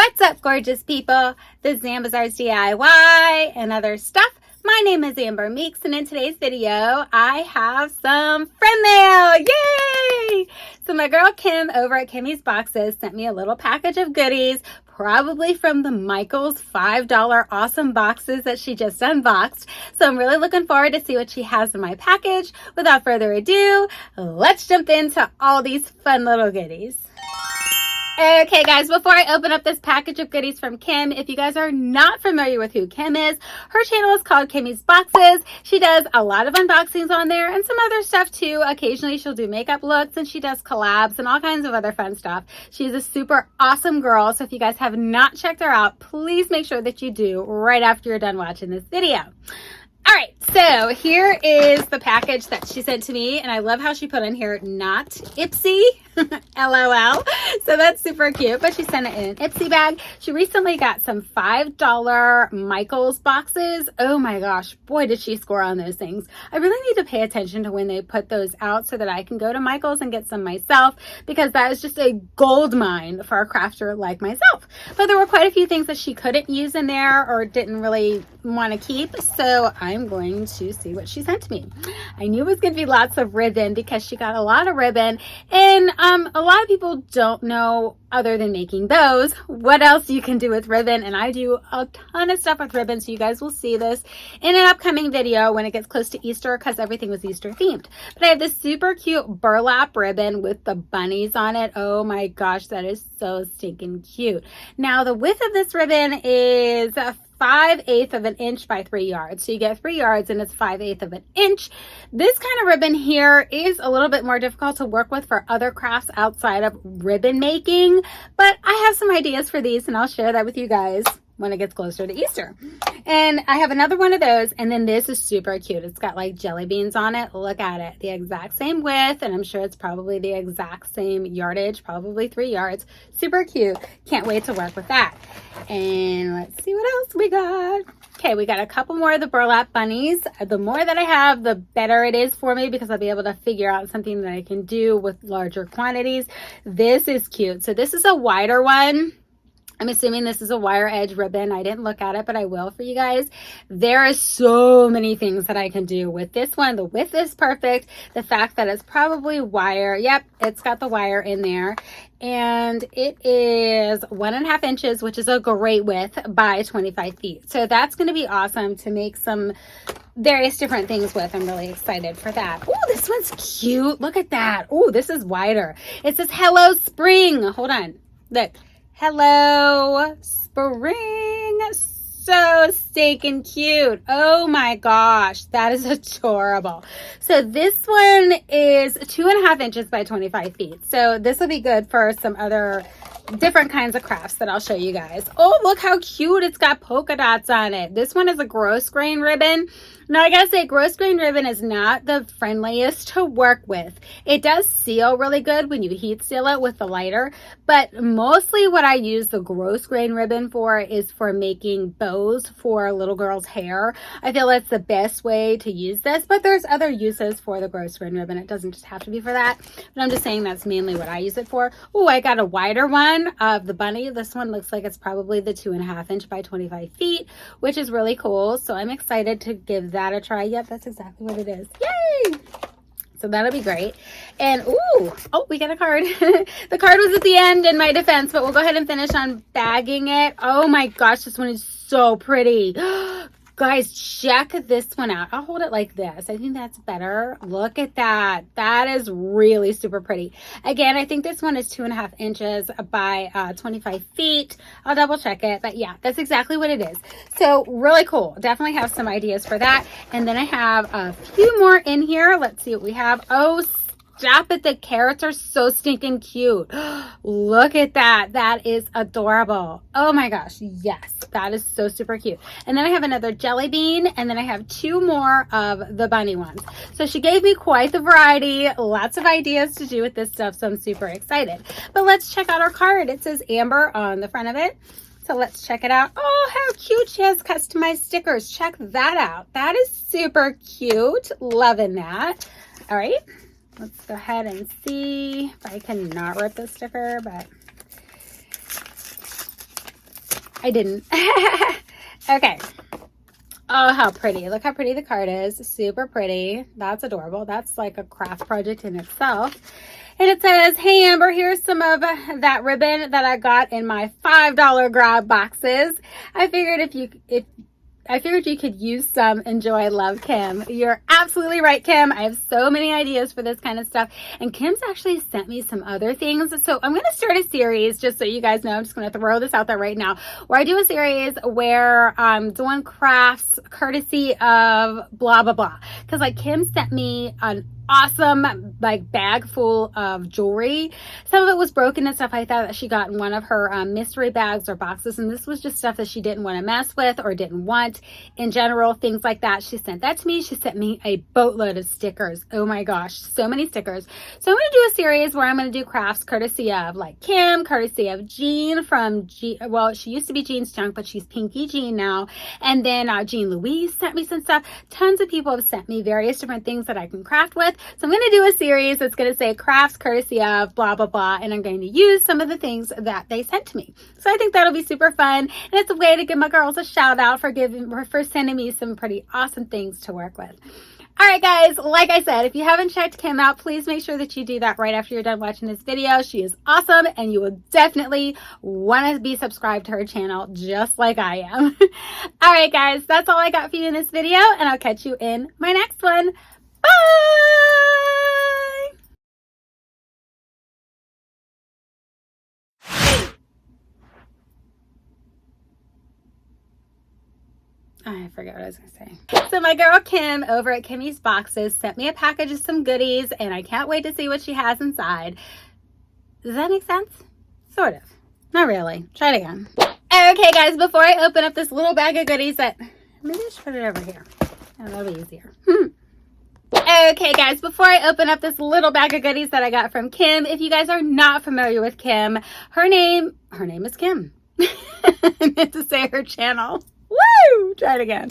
What's up, gorgeous people? This is Amber's DIY and other stuff. My name is Amber Meeks, and in today's video, I have some friend mail. Yay! So my girl Kim over at Kimmy's Boxes sent me a little package of goodies, probably from the Michaels $5 awesome boxes that she just unboxed. So I'm really looking forward to see what she has in my package. Without further ado, let's jump into all these fun little goodies. Okay guys, before I open up this package of goodies from Kim, if you guys are not familiar with who Kim is, her channel is called Kimmy's Boxes. She does a lot of unboxings on there and some other stuff too. Occasionally she'll do makeup looks and she does collabs and all kinds of other fun stuff. She's a super awesome girl, so if you guys have not checked her out, please make sure that you do right after you're done watching this video. All right, so here is the package that she sent to me, and I love how she put on here, not Ipsy, LOL. So that's super cute, but she sent it in an Ipsy bag. She recently got some $5 Michaels boxes. Oh my gosh, boy, did she score on those things. I really need to pay attention to when they put those out so that I can go to Michaels and get some myself, because that is just a gold mine for a crafter like myself. But there were quite a few things that she couldn't use in there or didn't really want to keep, so I'm going to see what she sent to me. I knew it was going to be lots of ribbon because she got a lot of ribbon, and a lot of people don't know, other than making those, what else you can do with ribbon, and I do a ton of stuff with ribbon, so you guys will see this in an upcoming video when it gets close to Easter, because everything was Easter themed. But I have this super cute burlap ribbon with the bunnies on it. Oh my gosh, that is so stinking cute. Now the width of this ribbon is 5/8 of an inch by 3 yards. So you get 3 yards and it's 5/8 of an inch. This kind of ribbon here is a little bit more difficult to work with for other crafts outside of ribbon making, but I have some ideas for these and I'll share that with you guys when it gets closer to Easter. And I have another one of those, and then this is super cute. It's got like jelly beans on it. Look at it. The exact same width, and I'm sure it's probably the exact same yardage, probably 3 yards. Super cute. Can't wait to work with that. And let's see what else we got. Okay, we got a couple more of the burlap bunnies. The more that I have, the better it is for me, because I'll be able to figure out something that I can do with larger quantities. This is cute. So this is a wider one. I'm assuming this is a wire edge ribbon. I didn't look at it, but I will for you guys. There are so many things that I can do with this one. The width is perfect. The fact that it's probably wire. Yep, it's got the wire in there. And it is 1.5 inches, which is a great width, by 25 feet. So that's going to be awesome to make some various different things with. I'm really excited for that. Oh, this one's cute. Look at that. Oh, this is wider. It says, "Hello, Spring." Hold on. Look. Hello, Spring. So stinking cute. Oh my gosh, that is adorable. So this one is 2.5 inches by 25 feet. So this will be good for some other different kinds of crafts that I'll show you guys. Oh, look how cute. It's got polka dots on it. This one is a gross grain ribbon. Now I gotta say, gross grain ribbon is not the friendliest to work with. It does seal really good when you heat seal it with the lighter, but mostly what I use the gross grain ribbon for is for making bows for little girls' hair. I feel that's the best way to use this, but there's other uses for the gross grain ribbon. It doesn't just have to be for that, but I'm just saying that's mainly what I use it for. Oh, I got a wider one of the bunny. This one looks like it's probably the 2.5 inch by 25 feet, which is really cool. So I'm excited to give that a try. Yep, that's exactly what it is. Yay! So that'll be great. And ooh, oh, we got a card. The card was at the end in my defense, but we'll go ahead and finish on bagging it. Oh my gosh, this one is so pretty. Guys, check this one out. I'll hold it like this. I think that's better. Look at that. That is really super pretty. Again, I think this one is 2.5 inches by 25 feet. I'll double check it, but yeah, that's exactly what it is. So really cool. Definitely have some ideas for that. And then I have a few more in here. Let's see what we have. Oh, stop it. The carrots are so stinking cute. Look at that. That is adorable. Oh my gosh. Yes, that is so super cute. And then I have another jelly bean, and then I have 2 more of the bunny ones. So she gave me quite the variety, lots of ideas to do with this stuff. So I'm super excited. But let's check out our card. It says Amber on the front of it. So let's check it out. Oh, how cute. She has customized stickers. Check that out. That is super cute. Loving that. All right. Let's go ahead and see if I can not rip the sticker, but I didn't. Okay. Oh, how pretty. Look how pretty the card is. Super pretty. That's adorable. That's like a craft project in itself. And it says, hey, Amber, here's some of that ribbon that I got in my $5 grab boxes. I figured you could use some. Enjoy. Love, Kim. You're absolutely right, Kim. I have so many ideas for this kind of stuff. And Kim's actually sent me some other things. So I'm going to start a series, just so you guys know. I'm just going to throw this out there right now, where I do a series where I'm doing crafts courtesy of blah, blah, blah. Because like Kim sent me an awesome like bag full of jewelry. Some of it was broken and stuff like that she got in one of her mystery bags or boxes, and this was just stuff that she didn't want to mess with or didn't want in general, things like that. She sent that to me. She sent me a boatload of stickers. Oh my gosh, so many stickers. So I'm going to do a series where I'm going to do crafts courtesy of like Kim, courtesy of Jean from well, she used to be Jean's Junk, but she's Pinky Jean now. And then Jean Louise sent me some stuff. Tons of people have sent me various different things that I can craft with. So I'm going to do a series that's going to say crafts courtesy of blah, blah, blah. And I'm going to use some of the things that they sent to me. So I think that'll be super fun. And it's a way to give my girls a shout out for sending me some pretty awesome things to work with. All right, guys, like I said, if you haven't checked Kim out, please make sure that you do that right after you're done watching this video. She is awesome, and you will definitely want to be subscribed to her channel just like I am. All right, guys, that's all I got for you in this video, and I'll catch you in my next one. Bye! I forgot what I was going to say. So my girl Kim over at Kimmy's Boxes sent me a package of some goodies, and I can't wait to see what she has inside. Does that make sense? Sort of. Not really. Try it again. Okay, guys, before I open up this little bag of goodies maybe I should put it over here. Oh, that'll be easier. Okay, guys, before I open up this little bag of goodies that I got from Kim, if you guys are not familiar with Kim, her name is Kim. I meant to say her channel. Woo! Try it again.